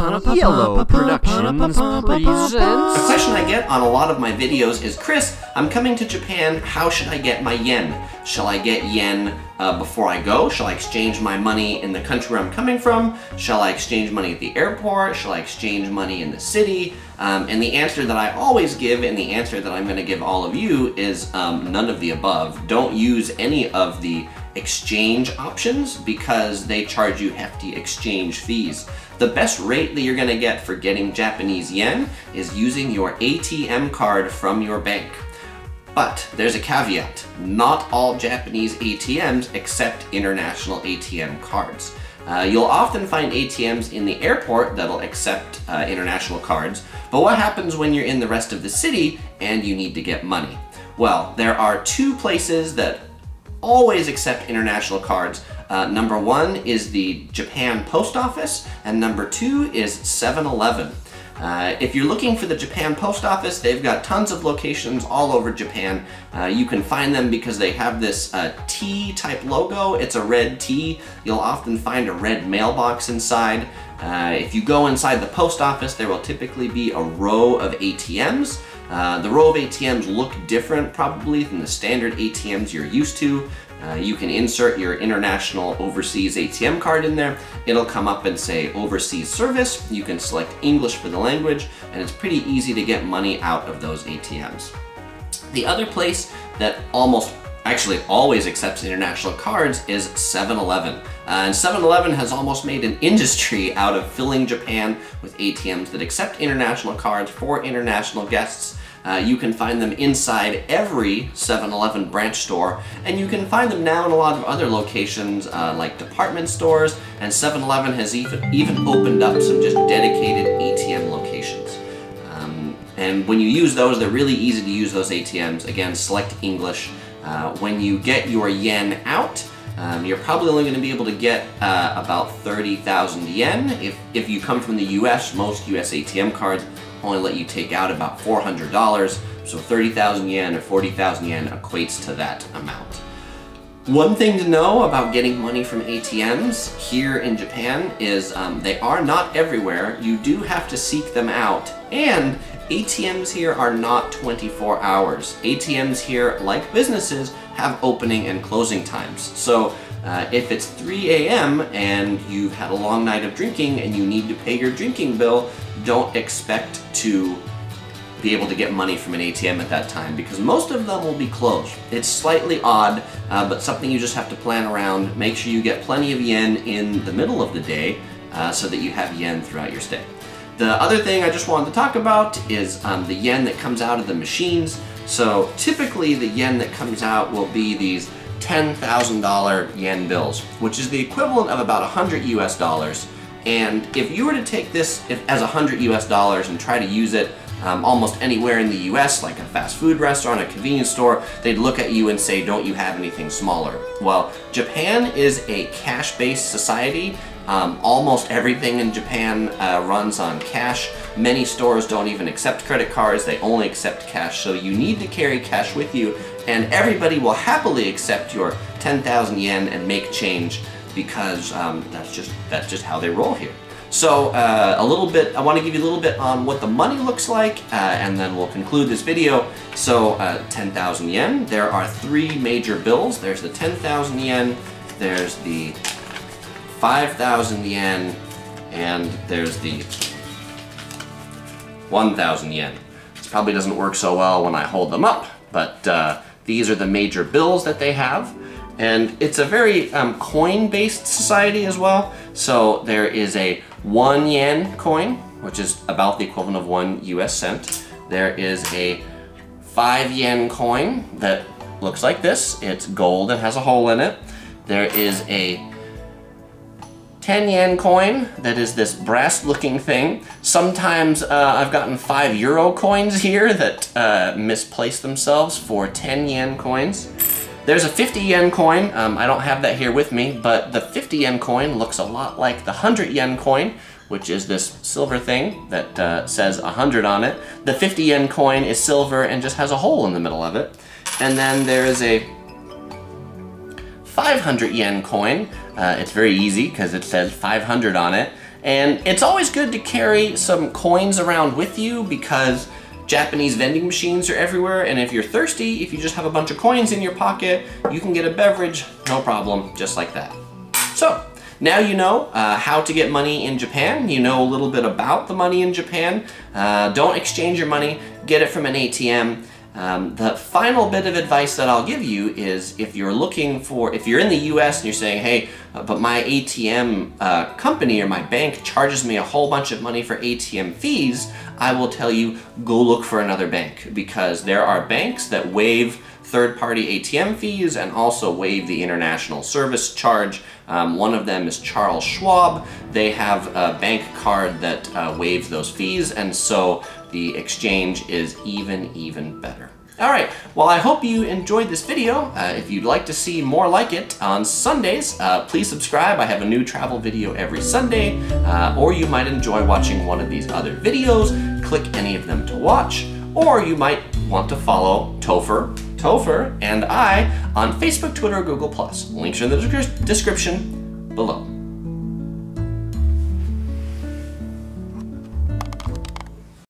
Yellow Productions presents... The question I get on a lot of my videos is, Chris, I'm coming to Japan, how should I get my yen? Shall I get yen before I go? Shall I exchange my money in the country where I'm coming from? Shall I exchange money at the airport? Shall I exchange money in the city? And the answer that I always give, and the answer that I'm going to give all of you, is none of the above. Don't use any of the exchange options because they charge you hefty exchange fees. The best rate that you're going to get for getting Japanese yen is using your ATM card from your bank. But there's a caveat. Not all Japanese ATMs accept international ATM cards. You'll often find ATMs in the airport that'll accept international cards, but what happens when you're in the rest of the city and you need to get money? Well, there are two places that always accept international cards. Number one is the Japan Post Office, and number two is 7-Eleven. If you're looking for the Japan Post Office, they've got tons of locations all over Japan. You can find them because they have this T-type logo. It's a red T. You'll often find a red mailbox inside. If you go inside the post office, there will typically be a row of ATMs. The row of ATMs look different probably than the standard ATMs you're used to. You can insert your international overseas ATM card in there. It'll come up and say overseas service. You can select English for the language, and it's pretty easy to get money out of those ATMs. The other place that actually always accepts international cards is 7-Eleven. And 7-Eleven has almost made an industry out of filling Japan with ATMs that accept international cards for international guests. You can find them inside every 7-Eleven branch store, and you can find them now in a lot of other locations like department stores, and 7-Eleven has even opened up some just dedicated ATM locations. And when you use those, they're really easy to use those ATMs. Again, select English. When you get your yen out, you're probably only going to be able to get about 30,000 yen. If you come from the US, most US ATM cards only let you take out about $400, so 30,000 yen or 40,000 yen equates to that amount. One thing to know about getting money from ATMs here in Japan is they are not everywhere. You do have to seek them out, and ATMs here are not 24 hours. ATMs here, like businesses, have opening and closing times. So if it's 3 a.m. and you've had a long night of drinking and you need to pay your drinking bill, don't expect to be able to get money from an ATM at that time because most of them will be closed. It's slightly odd, but something you just have to plan around. Make sure you get plenty of yen in the middle of the day so that you have yen throughout your stay. The other thing I just wanted to talk about is the yen that comes out of the machines. So typically the yen that comes out will be these $10,000 yen bills, which is the equivalent of about 100 US dollars. And if you were to take this as 100 US dollars and try to use it almost anywhere in the US, like a fast food restaurant, a convenience store, they'd look at you and say, don't you have anything smaller? Well, Japan is a cash-based society. Almost everything in Japan runs on cash. Many stores don't even accept credit cards, they only accept cash, so you need to carry cash with you, and everybody will happily accept your 10,000 yen and make change because that's just how they roll here. So I want to give you a little bit on what the money looks like, and then we'll conclude this video. So 10,000 yen, there are three major bills. There's the 10,000 yen, there's the 5,000 yen, and there's the 1,000 yen. This probably doesn't work so well when I hold them up, but these are the major bills that they have. And it's a very coin-based society as well. So there is a 1 yen coin, which is about the equivalent of 1 US cent. There is a 5 yen coin that looks like this. It's gold and has a hole in it. There is a 10 yen coin that is this brass looking thing. Sometimes I've gotten 5 euro coins here that misplace themselves for 10 yen coins. There's a 50 yen coin. I don't have that here with me, but the 50 yen coin looks a lot like the 100 yen coin, which is this silver thing that says 100 on it. The 50 yen coin is silver and just has a hole in the middle of it. And then there is a 500 yen coin. It's very easy because it says 500 on it. And it's always good to carry some coins around with you because Japanese vending machines are everywhere, and if you're thirsty, if you just have a bunch of coins in your pocket, you can get a beverage, no problem, just like that. So, now you know how to get money in Japan. You know a little bit about the money in Japan. Don't exchange your money, get it from an ATM. The final bit of advice that I'll give you is if you're in the US and you're saying, hey, but my ATM company or my bank charges me a whole bunch of money for ATM fees, I will tell you, go look for another bank, because there are banks that waive third-party ATM fees and also waive the international service charge. One of them is Charles Schwab. They have a bank card that waives those fees, and so the exchange is even better. All right, well, I hope you enjoyed this video. If you'd like to see more like it on Sundays, please subscribe. I have a new travel video every Sunday, or you might enjoy watching one of these other videos. Click any of them to watch, or you might want to follow Topher and I on Facebook, Twitter, or Google+. Links are in the description below.